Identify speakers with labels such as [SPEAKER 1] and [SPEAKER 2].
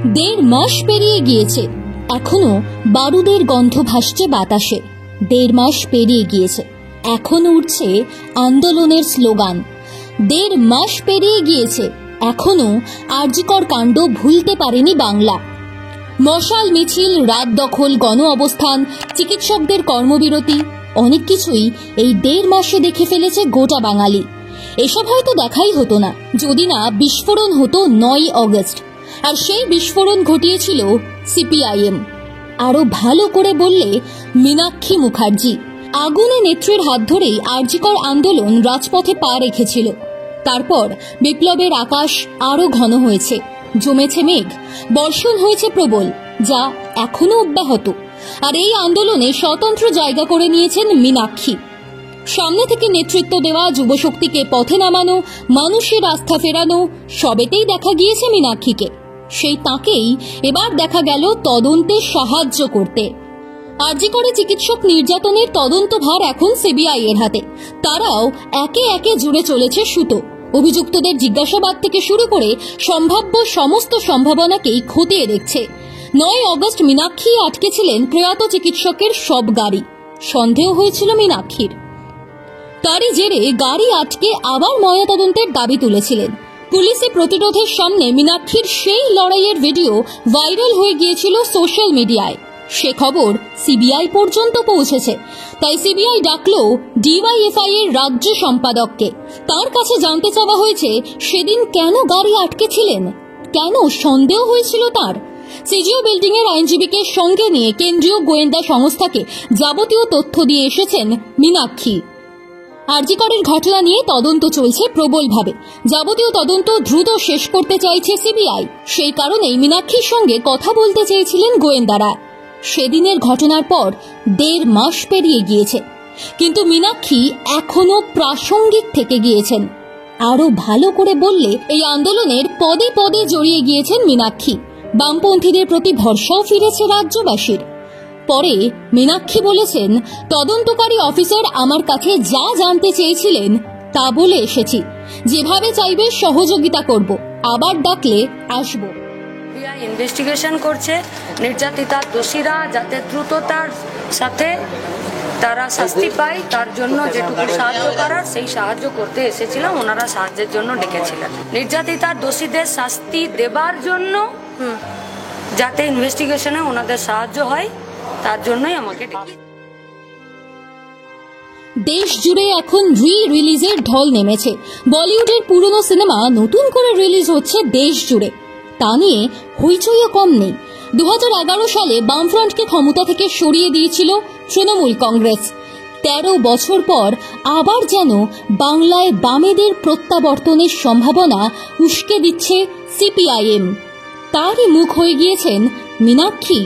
[SPEAKER 1] দেড় মাস পেরিয়ে গিয়েছে, এখনো বারুদের গন্ধ ভাসছে বাতাসে। দেড় মাস পেরিয়ে গিয়েছে, এখনো উঠছে আন্দোলনের স্লোগান। দেড় মাস পেরিয়ে গিয়েছে, এখনো আরজিকর কাণ্ড ভুলতে পারেনি বাংলা। মশাল মিছিল, রাত দখল, গণ অবস্থান, চিকিৎসকদের কর্মবিরতি, অনেক কিছুই এই দেড় মাসে দেখে ফেলেছে গোটা বাঙালি। এসব হয়তো দেখাই হতো না যদি না বিস্ফোরণ হতো 9ই অগস্ট। আর সেই বিস্ফোরণ ঘটিয়েছিল সিপিআইএম। আরো ভালো করে বললে মীনাক্ষী মুখার্জি। আগুনে নেত্রীর হাত ধরেই আরজিকর আন্দোলন রাজপথে পা রেখেছিল। তারপর বিপ্লবের আকাশ আরো ঘন হয়েছে, জমেছে মেঘ, বর্ষণ হয়েছে প্রবল, যা এখনো অব্যাহত। আর এই আন্দোলনে স্বতন্ত্র জায়গা করে নিয়েছেন মীনাক্ষী। সামনে থেকে নেতৃত্ব দেওয়া, যুবশক্তিকে পথে নামানো, মানুষের আস্থা ফেরানো, সবেতেই দেখা গিয়েছে মীনাক্ষীকে। সেই তাঁকেই এবার দেখা গেল তদন্তে সাহায্য করতে। আরজিকরে চিকিৎসক নির্যাতনের তদন্ত ভার এখন সিবিআই এর হাতে। তারাও একে একে জুড়ে চলেছে সুতো। অভিযুক্তদের জিজ্ঞাসাবাদ থেকে শুরু করে সম্ভাব্য সমস্ত সম্ভাবনাকেই খতিয়ে দেখছে। 9 অগস্ট মীনাক্ষী আটকেছিলেন প্রয়াত চিকিৎসকের সব গাড়ি। সন্দেহ হয়েছিল মীনাক্ষীর। তারই জেরে গাড়ি আটকে আবার ময়নাতদন্তের দাবি তুলেছিলেন। পুলিশে প্রতিরোধের সামনে মীনাক্ষীর সেই লড়াইয়ের ভিডিও ভাইরাল হয়ে গিয়েছিল সোশ্যাল মিডিয়ায়। সে খবর সিবিআই পর্যন্ত পৌঁছেছে। তাই সিবিআই ডাকল ডিওয়াইএফআই এর রাজ্য সম্পাদককে। তার কাছে জানতে চাওয়া হয়েছে সেদিন কেন গাড়ি আটকেছিলেন, কেন সন্দেহ হয়েছিল তার। সিজিও বিল্ডিং এর আইনজীবীকে সঙ্গে নিয়ে কেন্দ্রীয় গোয়েন্দা সংস্থাকে যাবতীয় তথ্য দিয়ে এসেছেন মীনাক্ষী। আরজিকরের ঘটনা নিয়ে তদন্ত চলছে প্রবলভাবে। যাবতীয় তদন্ত দ্রুত শেষ করতে চাইছে সিবিআই। সেই কারণেই মীনাক্ষীর সঙ্গে কথা বলতে চেয়েছিলেন গোয়েন্দারা। সেদিনের ঘটনার পর দেড় মাস পেরিয়ে গিয়েছে, কিন্তু মীনাক্ষী এখনো প্রাসঙ্গিক থেকে গিয়েছেন। আরো ভালো করে বললে এই আন্দোলনের পদে পদে জড়িয়ে গিয়েছেন মীনাক্ষী। বামপন্থীদের প্রতি ভরসাও ফিরেছে রাজ্যবাসীর। পরে মীনাক্ষী বলেছেন, তদন্তকারী অফিসার আমার কাছে যা জানতে চেয়েছিলেন তা বলে এসেছি। যেভাবে চাইবে সহযোগিতা করব, আবার ডাকলে আসব।
[SPEAKER 2] ইনভেস্টিগেশন করছে নির্যাতিতার দোষীরা, যাতে দ্রুততার সাথে তারা শাস্তি পায়, তার জন্য যেটুকু সাহায্য করার সেই সাহায্য করতে এসেছিলাম। ওনারা সাহায্যের জন্য ডেকেছিলেন। নির্যাতিতার দোষীদের শাস্তি দেবার জন্য, যাতে ইনভেস্টিগেশনে ওনাদের সাহায্য হয়, তার জন্যই আমাকে ডেকে।
[SPEAKER 1] দেশ জুড়ে এখন রিলিজের ঢল নেমেছে। বলিউডের পুরনো সিনেমা নতুন করে রিলিজ হচ্ছে দেশ জুড়ে। তা নিয়ে হইচইও কম নেই। 2011 সালে বামফ্রন্টকে ক্ষমতা থেকে সরিয়ে দিয়েছিল তৃণমূল কংগ্রেস। 13 বছর পর আবার যেন বাংলায় বামেদের প্রত্যাবর্তনের সম্ভাবনা উস্কে দিচ্ছে সিপিআইএম। তারই মুখ হয়ে গিয়েছেন মীনাক্ষী।